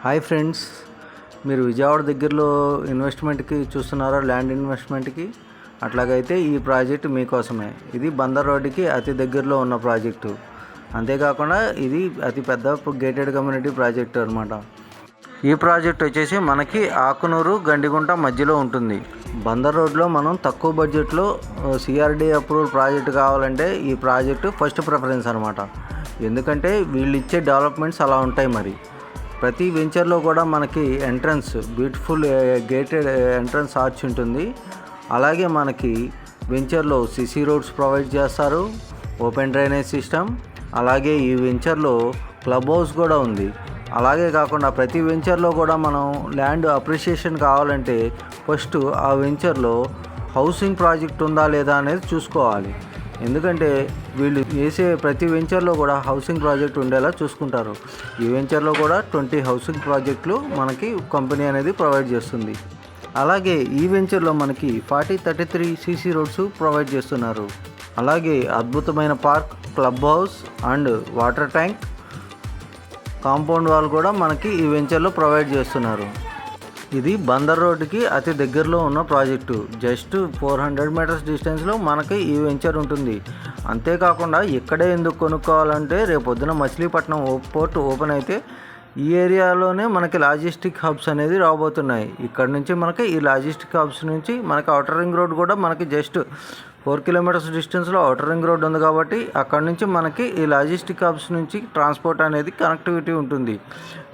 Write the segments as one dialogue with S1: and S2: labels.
S1: Hi friends, మీరు విజయవాడ దగ్గరలో ఇన్వెస్ట్మెంట్కి చూస్తున్నారా? ల్యాండ్ ఇన్వెస్ట్మెంట్కి. అట్లాగైతే ఈ ప్రాజెక్ట్ మీకోసమే. ఇది బందర్ రోడ్డుకి అతి దగ్గరలో ఉన్న ప్రాజెక్టు. అంతేకాకుండా ఇది అతి పెద్ద గేటెడ్ కమ్యూనిటీ ప్రాజెక్టు అనమాట. ఈ ప్రాజెక్ట్ వచ్చేసి మనకి ఆకునూరు గండిగుంట మధ్యలో ఉంటుంది. బందర్ రోడ్లో మనం తక్కువ బడ్జెట్లో సిఆర్డీ అప్రూవల్ ప్రాజెక్టు కావాలంటే ఈ ప్రాజెక్టు ఫస్ట్ ప్రిఫరెన్స్ అనమాట. ఎందుకంటే వీళ్ళు ఇచ్చే డెవలప్మెంట్స్ అలా ఉంటాయి. మరి ప్రతి వెంచర్లో కూడా మనకి entrance beautiful gated entrance arch ఉంటుంది. అలాగే మనకి వెంచర్లో సిసి రోడ్స్ ప్రొవైడ్ చేస్తారు, ఓపెన్ డ్రైనేజ్ సిస్టమ్. అలాగే ఈ వెంచర్లో క్లబ్ హౌస్ కూడా ఉంది. అలాగే కాకుండా ప్రతి వెంచర్లో కూడా మనం ల్యాండ్ అప్రిషియేషన్ కావాలంటే ఫస్ట్ ఆ వెంచర్లో హౌసింగ్ ప్రాజెక్ట్ ఉందా లేదా అనేది చూసుకోవాలి. ఎందుకంటే వీళ్ళు చేసే ప్రతి వెంచర్లో కూడా హౌసింగ్ ప్రాజెక్ట్ ఉండేలా చూసుకుంటారు. ఈ వెంచర్లో కూడా 20 హౌసింగ్ ప్రాజెక్టులు మనకి కంపెనీ అనేది ప్రొవైడ్ చేస్తుంది. అలాగే ఈ వెంచర్లో మనకి 4033 సీసీ రోడ్స్ ప్రొవైడ్ చేస్తున్నారు. అలాగే అద్భుతమైన park, club house and water tank, compound wall కూడా మనకి ఈ వెంచర్లో ప్రొవైడ్ చేస్తున్నారు. ఇది బందర్ రోడ్డుకి అతి దగ్గరలో ఉన్న ప్రాజెక్టు. జస్ట్ 400 మీటర్స్ డిస్టెన్స్లో మనకి ఈ వెంచర్ ఉంటుంది. అంతేకాకుండా ఇక్కడే ఎందుకు కొనుక్కోవాలంటే రేపొద్దున మచిలీపట్నం పోర్ట్ ఓపెన్ అయితే ఈ ఏరియాలోనే మనకి లాజిస్టిక్ హబ్స్ అనేది రాబోతున్నాయి. ఇక్కడ నుంచి మనకి ఈ లాజిస్టిక్ హబ్స్ నుంచి మనకి ఔటర్ రింగ్ రోడ్ కూడా మనకి జస్ట్ 4 కిలోమీటర్స్ డిస్టెన్స్లో ఔటర్ రింగ్ రోడ్ ఉంది. కాబట్టి అక్కడ నుంచి మనకి ఈ లాజిస్టిక్ హబ్స్ నుంచి ట్రాన్స్పోర్ట్ అనేది కనెక్టివిటీ ఉంటుంది.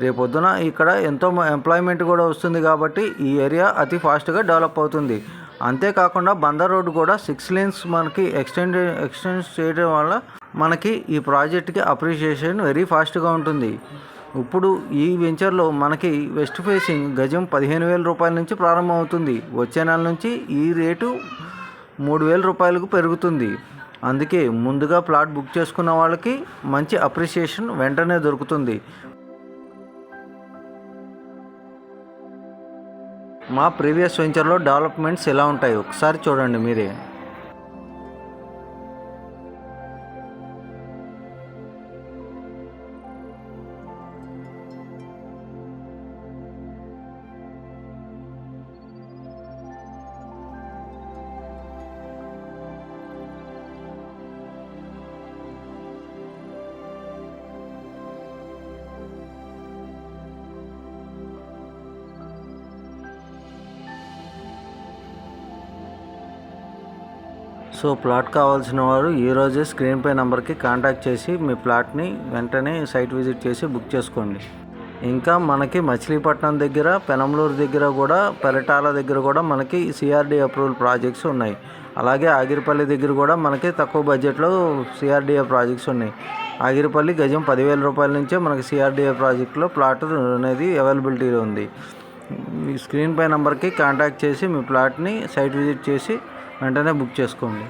S1: రేపొద్దున ఇక్కడ ఎంతో ఎంప్లాయ్మెంట్ కూడా వస్తుంది. కాబట్టి ఈ ఏరియా అతి ఫాస్ట్గా డెవలప్ అవుతుంది. అంతేకాకుండా బందర్ రోడ్ కూడా 6 లేన్స్ మనకి ఎక్స్టెండ్ చేయడం వల్ల మనకి ఈ ప్రాజెక్ట్కి అప్రిషియేషన్ వెరీ ఫాస్ట్గా ఉంటుంది. ఇప్పుడు ఈ వెంచర్లో మనకి వెస్ట్ ఫేసింగ్ గజం 15,000 రూపాయల నుంచి ప్రారంభం అవుతుంది. వచ్చే నెల నుంచి ఈ రేటు 3,000 రూపాయలకు పెరుగుతుంది. అందుకే ముందుగా ప్లాట్ బుక్ చేసుకున్న వాళ్ళకి మంచి అప్రిషియేషన్ వెంటనే దొరుకుతుంది. మా ప్రీవియస్ వెంచర్లో డెవలప్మెంట్స్ ఎలా ఉంటాయి ఒకసారి చూడండి మీరే. సో ప్లాట్ కావాల్సిన వారు ఈరోజే స్క్రీన్ పై నెంబర్కి కాంటాక్ట్ చేసి మీ ప్లాట్ని వెంటనే సైట్ విజిట్ చేసి బుక్ చేసుకోండి. ఇంకా మనకి మచిలీపట్నం దగ్గర, పెనంలూరు దగ్గర కూడా, పెరటాల దగ్గర కూడా మనకి సిఆర్డీ అప్రూవల్ ప్రాజెక్ట్స్ ఉన్నాయి. అలాగే ఆగిరిపల్లి దగ్గర కూడా మనకి తక్కువ బడ్జెట్లో సిఆర్డీఏ ప్రాజెక్ట్స్ ఉన్నాయి. ఆగిరిపల్లి గజం 10,000 రూపాయల నుంచే మనకి సిఆర్డీఏ ప్రాజెక్టులో ప్లాట్ అనేది అవైలబిలిటీలో ఉంది. మీ స్క్రీన్ పై నెంబర్కి కాంటాక్ట్ చేసి మీ ప్లాట్ని సైట్ విజిట్ చేసి వెంటనే బుక్ చేసుకోండి.